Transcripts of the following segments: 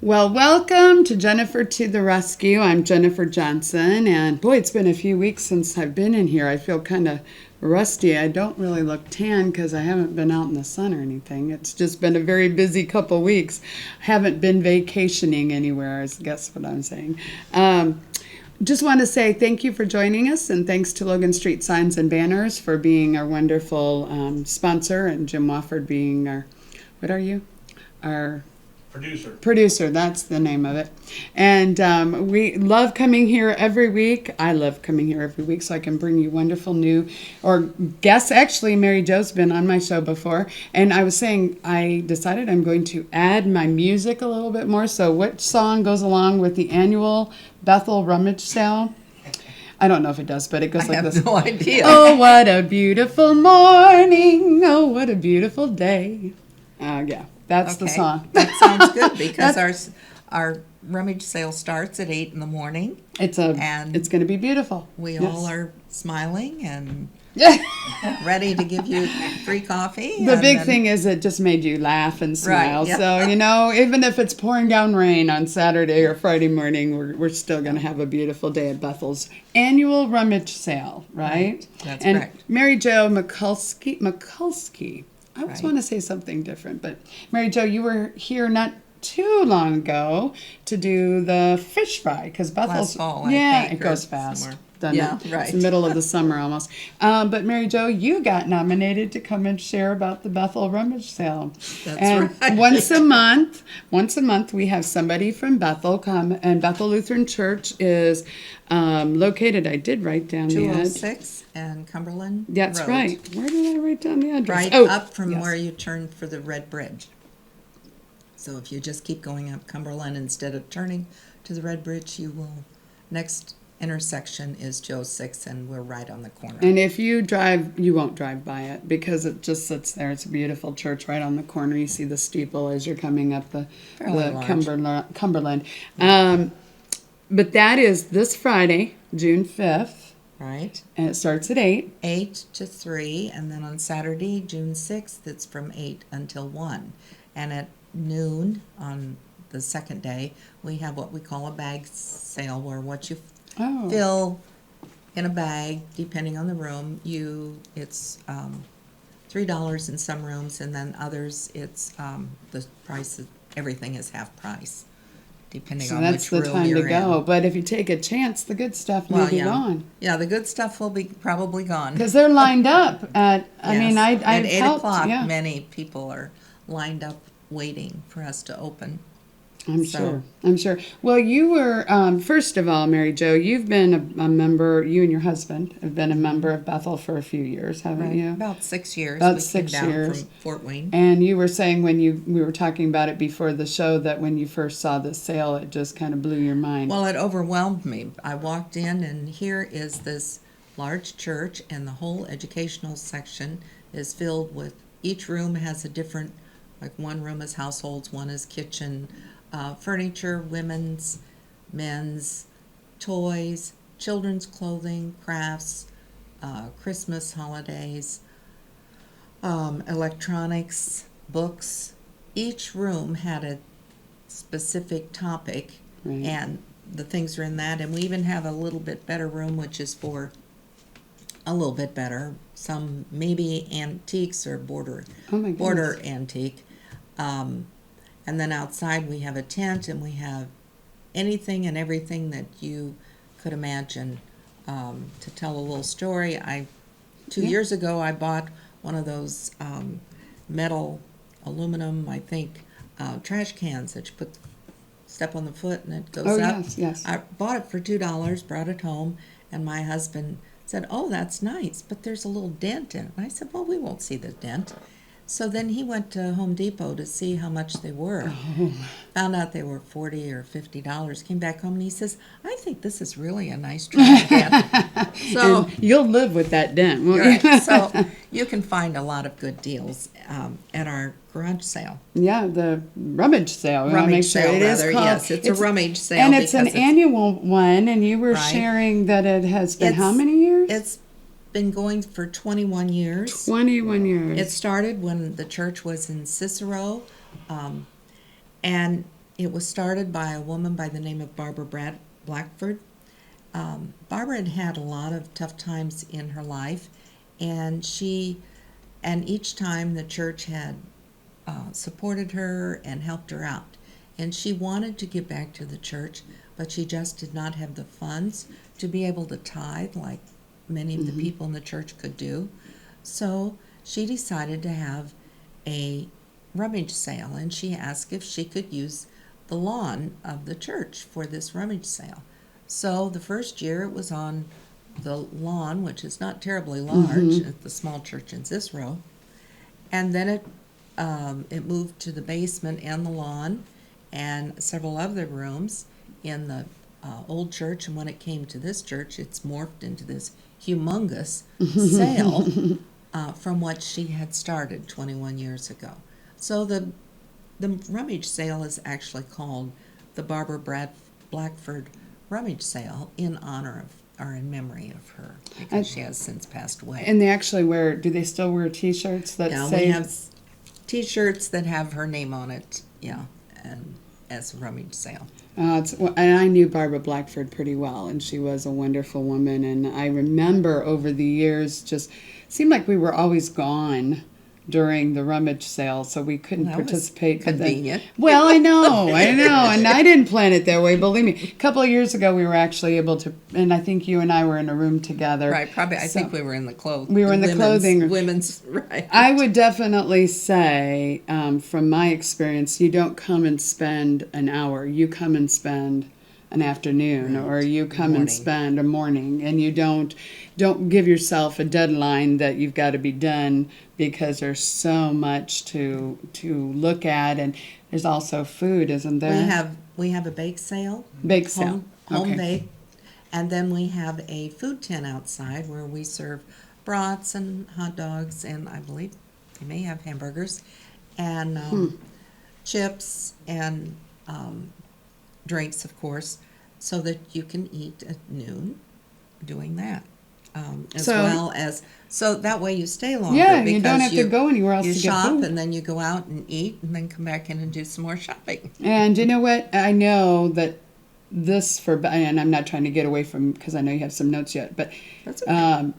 Well, welcome to Jennifer to the Rescue. I'm Jennifer Johnson, and boy, it's been a few weeks since I've been in here. I feel kind of rusty. I don't really look tan because I haven't been out in the sun or anything. It's just been a very busy couple weeks. I haven't been vacationing anywhere, I guess what I'm saying. Just want to say thank you for joining us, and thanks to Logan Street Signs and Banners for being our wonderful sponsor, and Jim Wofford being our, what are you? Our Producer, that's the name of it. And we love coming here every week. I love coming here every week so I can bring you wonderful new or guests. Actually, Mary Jo's been on my show before. And I was saying I decided I'm going to add my music a little bit more. So what song goes along with the annual Bethel rummage sale? I don't know if it does, but it goes like this. I have no idea. Oh, what a beautiful morning. Oh, what a beautiful day. Yeah. That's the song. That sounds good because our rummage sale starts at 8 in the morning. It's going to be beautiful. We all are smiling and ready to give you free coffee. The big thing is it just made you laugh and smile. Right, yeah. So, even if it's pouring down rain on Saturday or Friday morning, we're still going to have a beautiful day at Bethel's annual rummage sale, right? That's and correct. Mary Jo Mikulski. I always want to say something different, but Mary Jo, you were here not too long ago to do the fish fry because Bethel's last fall. It goes fast. Right. It's the middle of the summer almost. But Mary Jo, you got nominated to come and share about the Bethel rummage sale. That's right. Once a month, we have somebody from Bethel come, and Bethel Lutheran Church is located. I did write down the address. 206 and Cumberland That's Road. Right. Where did I write down the address? Right up from where you turn for the Red Bridge. So if you just keep going up Cumberland instead of turning to the Red Bridge, you will next intersection is 206, and we're right on the corner. And if you drive, you won't drive by it because it just sits there. It's a beautiful church right on the corner. You see the steeple as you're coming up the Cumberland. But that is this Friday, June 5th. Right. And it starts at 8. 8 to 3, and then on Saturday, June 6th, it's from 8 until 1. And at noon on the second day, we have what we call a bag sale, where what you fill in a bag, depending on the room, it's $3 in some rooms, and then others it's the price of everything is half price, depending on which room you're in. So that's the time to go. But if you take a chance, the good stuff may be gone. Yeah, the good stuff will be probably gone because they're lined up at. I mean, at 8 o'clock. Yeah. Many people are lined up waiting for us to open. I'm sure. Well, you were, first of all, Mary Jo, you've been a member, you and your husband have been a member of Bethel for a few years, haven't you? About 6 years. About 6 years. From Fort Wayne. And you were saying we were talking about it before the show, that when you first saw the sale, it just kind of blew your mind. Well, it overwhelmed me. I walked in, and here is this large church, and the whole educational section is filled with, each room has a different, like one room is households, one is kitchen, furniture, women's, men's, toys, children's clothing, crafts, Christmas holidays, electronics, books. Each room had a specific topic, and the things are in that. And we even have a little bit better room, which is for a little bit better, some maybe antiques or border antique. And then outside we have a tent, and we have anything and everything that you could imagine to tell a little story. 2 years ago I bought one of those metal, aluminum, I think, trash cans that you step on the foot and it goes up. Yes. I bought it for $2, brought it home, and my husband said, "Oh, that's nice, but there's a little dent in it." And I said, "Well, we won't see the dent." So then he went to Home Depot to see how much they were. Found out they were $40 or $50. Came back home and he says, "I think this is really a nice trash can." So and you'll live with that dent, won't you? Right. So you can find a lot of good deals at our garage sale. Yeah, the rummage sale. Rummage sale, rather. Yes, it's a rummage sale. And it's an annual one, and you were sharing that it has been how many years? It's been going for 21 years. 21 years. It started when the church was in Cicero, and It was started by a woman by the name of Barbara Blackford. Barbara had had a lot of tough times in her life, and each time the church had supported her and helped her out. And she wanted to give back to the church, but she just did not have the funds to be able to tithe like many of the people in the church could do. So she decided to have a rummage sale, and she asked if she could use the lawn of the church for this rummage sale. So the first year it was on the lawn, which is not terribly large at the small church in Cicero. And then it moved to the basement and the lawn and several other rooms in the old church. And when it came to this church, it's morphed into this humongous sale from what she had started 21 years ago. So the rummage sale is actually called the Barbara Blackford Rummage Sale in honor of, or in memory of her, because she has since passed away. And they actually do they still wear T-shirts that say? We have T-shirts that have her name on it, and as a rummage sale. And I knew Barbara Blackford pretty well, and she was a wonderful woman. And I remember over the years, just seemed like we were always gone during the rummage sale, so we couldn't participate. Convenient. Well, I know, and I didn't plan it that way. Believe me, a couple of years ago, we were actually able to, and I think you and I were in a room together. Right, probably. I think we were in the clothing. We were in the clothing. Women's, right. I would definitely say, from my experience, you don't come and spend an hour. You come and spend an afternoon, or you come and spend a morning, and you don't give yourself a deadline that you've got to be done, because there's so much to look at, and there's also food, isn't there? We have a bake sale. Bake sale. Home bake. And then we have a food tent outside where we serve brats and hot dogs, and I believe they may have hamburgers, and chips, and drinks, of course, so that you can eat at noon doing that. So that way you stay longer. Yeah, you don't have to go anywhere else to get shop, food. and then you go out and eat, and then come back in and do some more shopping. And you know what? I know that and I'm not trying to get away from, because I know you have some notes yet, but That's okay.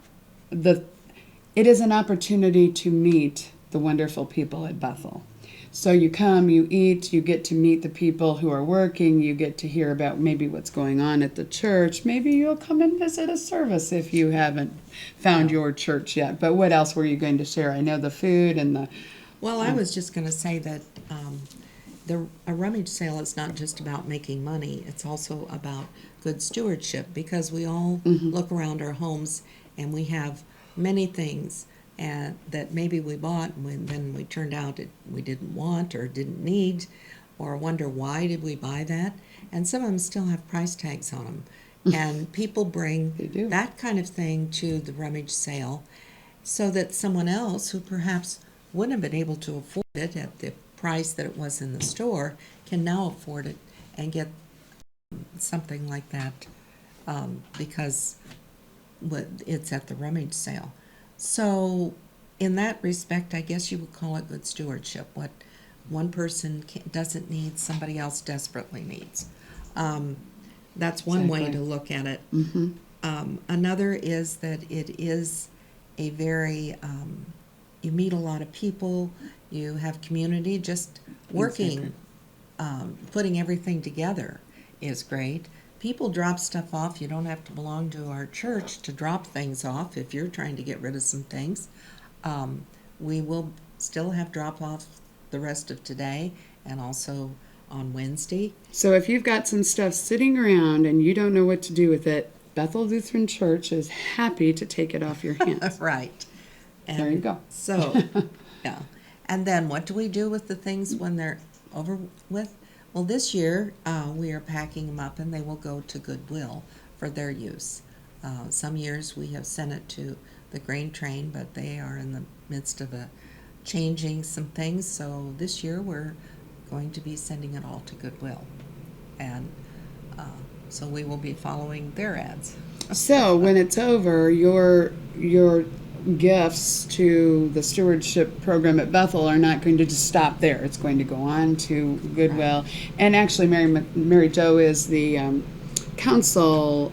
It is an opportunity to meet the wonderful people at Bethel. So you come, you eat, you get to meet the people who are working, you get to hear about maybe what's going on at the church. Maybe you'll come and visit a service if you haven't found your church yet. But what else were you going to share? I know the food and the... Well, I was just going to say that a rummage sale is not just about making money. It's also about good stewardship, because we all look around our homes and we have many things that maybe we bought and then we turned out we didn't want or didn't need, or wonder why did we buy that. And some of them still have price tags on them. And people bring that kind of thing to the rummage sale so that someone else who perhaps wouldn't have been able to afford it at the price that it was in the store can now afford it and get something like that because it's at the rummage sale. So in that respect, I guess you would call it good stewardship. What one person doesn't need, somebody else desperately needs. That's one way to look at it. Another is that it is a very, you meet a lot of people, you have community, just working, putting everything together is great. People drop stuff off. You don't have to belong to our church to drop things off if you're trying to get rid of some things. We will still have drop-off the rest of today and also on Wednesday. So if you've got some stuff sitting around and you don't know what to do with it, Bethel Lutheran Church is happy to take it off your hands. Right. And there you go. So, yeah. And then what do we do with the things when they're over with? Well, this year we are packing them up and they will go to Goodwill for their use. Some years we have sent it to the grain train, but they are in the midst of changing some things. So this year we're going to be sending it all to Goodwill. And so we will be following their ads. So when it's over, your gifts to the stewardship program at Bethel are not going to just stop there. It's going to go on to Goodwill. And actually, Mary Jo is the council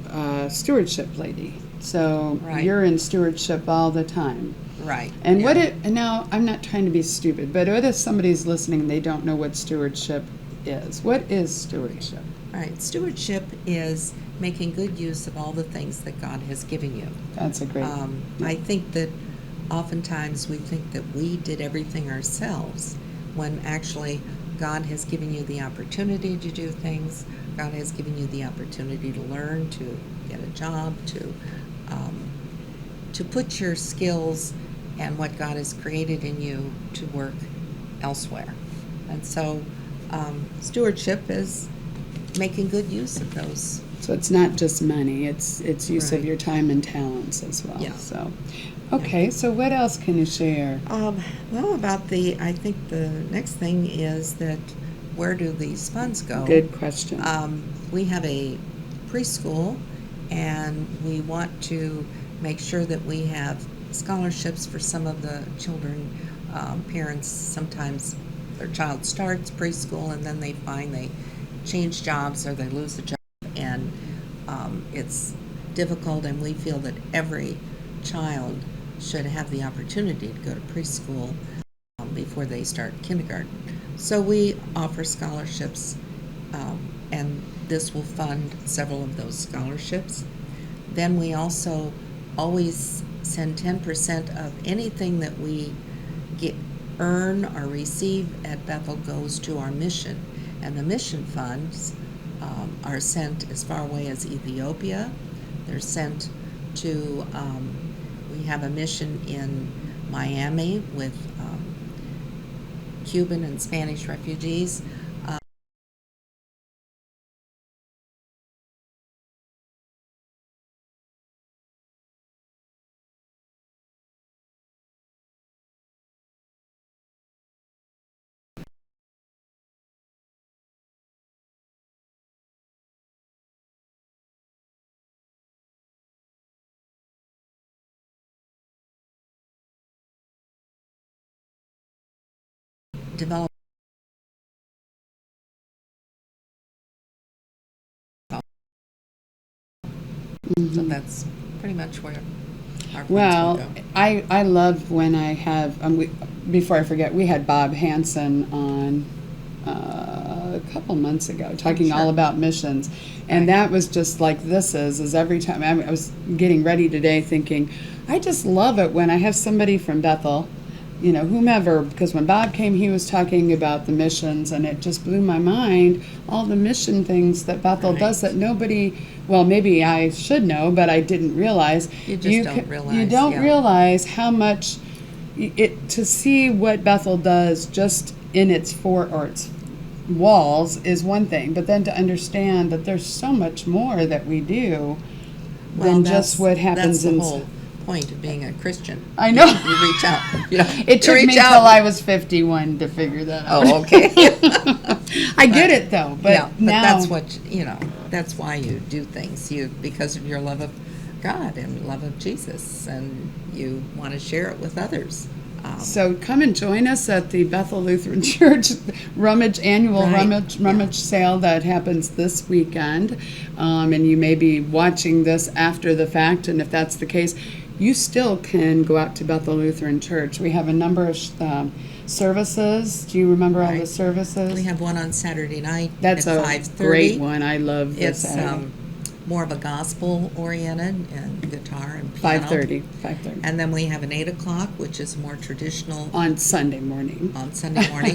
stewardship lady. So you're in stewardship all the time. Right. And and now I'm not trying to be stupid, but what if somebody's listening and they don't know what stewardship is? What is stewardship? Right. Stewardship is making good use of all the things that God has given you. That's a great. I think that oftentimes we think that we did everything ourselves when actually God has given you the opportunity to do things. God has given you the opportunity to learn, to get a job, to put your skills and what God has created in you to work elsewhere. And so stewardship is making good use of those. So it's not just money, it's use of your time and talents as well. Yeah. So, okay, so what else can you share? Well, I think the next thing is that where do these funds go? Good question. We have a preschool, and we want to make sure that we have scholarships for some of the children. Parents, sometimes their child starts preschool and then they find they change jobs or they lose the job, and it's difficult, and we feel that every child should have the opportunity to go to preschool before they start kindergarten. So we offer scholarships, and this will fund several of those scholarships. Then we also always send 10% of anything that we earn or receive at Bethel goes to our mission. And the mission funds are sent as far away as Ethiopia. They're sent to, we have a mission in Miami with Cuban and Spanish refugees. Develop. So that's pretty much where our funds will go. I love when I have, before I forget, we had Bob Hansen on a couple months ago talking all about missions. And that was just like this is every time. I was getting ready today thinking, I just love it when I have somebody from Bethel, whomever, because when Bob came, he was talking about the missions, and it just blew my mind, all the mission things that Bethel does that nobody, well, maybe I should know, but I didn't realize. You just don't realize. You don't realize how much, to see what Bethel does just in its its walls is one thing, but then to understand that there's so much more that we do than just what happens that's the in whole point of being a Christian. I know. You reach out. It took me till I was 51 to figure that out. Oh, okay. I get it though, but now that's what that's why you do things. Because of your love of God and love of Jesus, and you want to share it with others. So come and join us at the Bethel Lutheran Church annual rummage sale that happens this weekend. And you may be watching this after the fact, and if that's the case, you still can go out to Bethel Lutheran Church. We have a number of services. Do you remember all the services? We have one on Saturday night That's at a 5:30. great one. I love this. It's more of a gospel-oriented and guitar and piano. 5:30. And then we have an 8 o'clock, which is more traditional. On Sunday morning.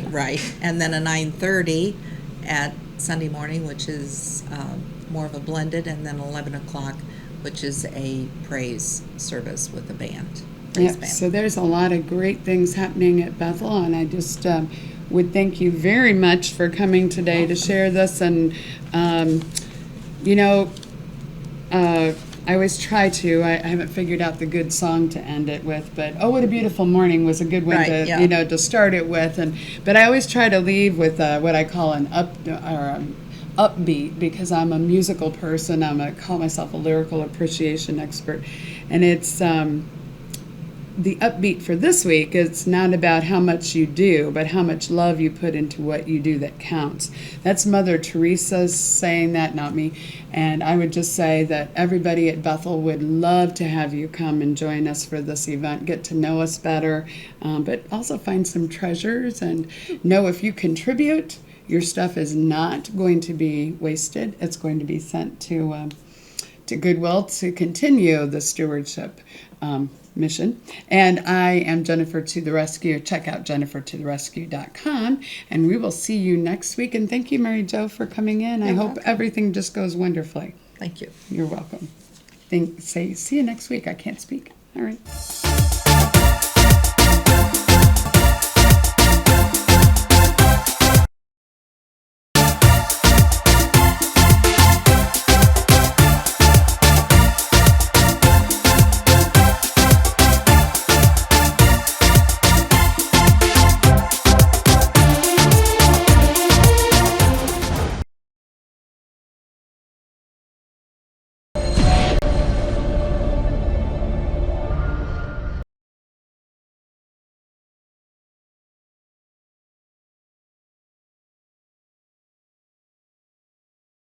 Right. And then a 9:30 at Sunday morning, which is more of a blended, and then 11 o'clock, which is a praise service with a band. Band. So there's a lot of great things happening at Bethel, and I just would thank you very much for coming today to share this. And, I always try to. I haven't figured out the good song to end it with, but "Oh, What a Beautiful Morning" was a good one to start it with. But I always try to leave with what I call an upbeat, because I'm a musical person. I call myself a lyrical appreciation expert, and it's the upbeat for this week, it's not about how much you do, but how much love you put into what you do that counts. That's Mother Teresa's saying that, not me. And I would just say that everybody at Bethel would love to have you come and join us for this event, get to know us better, but also find some treasures and know if you contribute, your stuff is not going to be wasted. It's going to be sent to Goodwill to continue the stewardship mission. And I am Jennifer to the Rescue. Check out jennifertotherescue.com, and we will see you next week. And thank you, Mary Jo, for coming in. I hope everything just goes wonderfully. Thank you. You're welcome. See you next week. I can't speak. All right.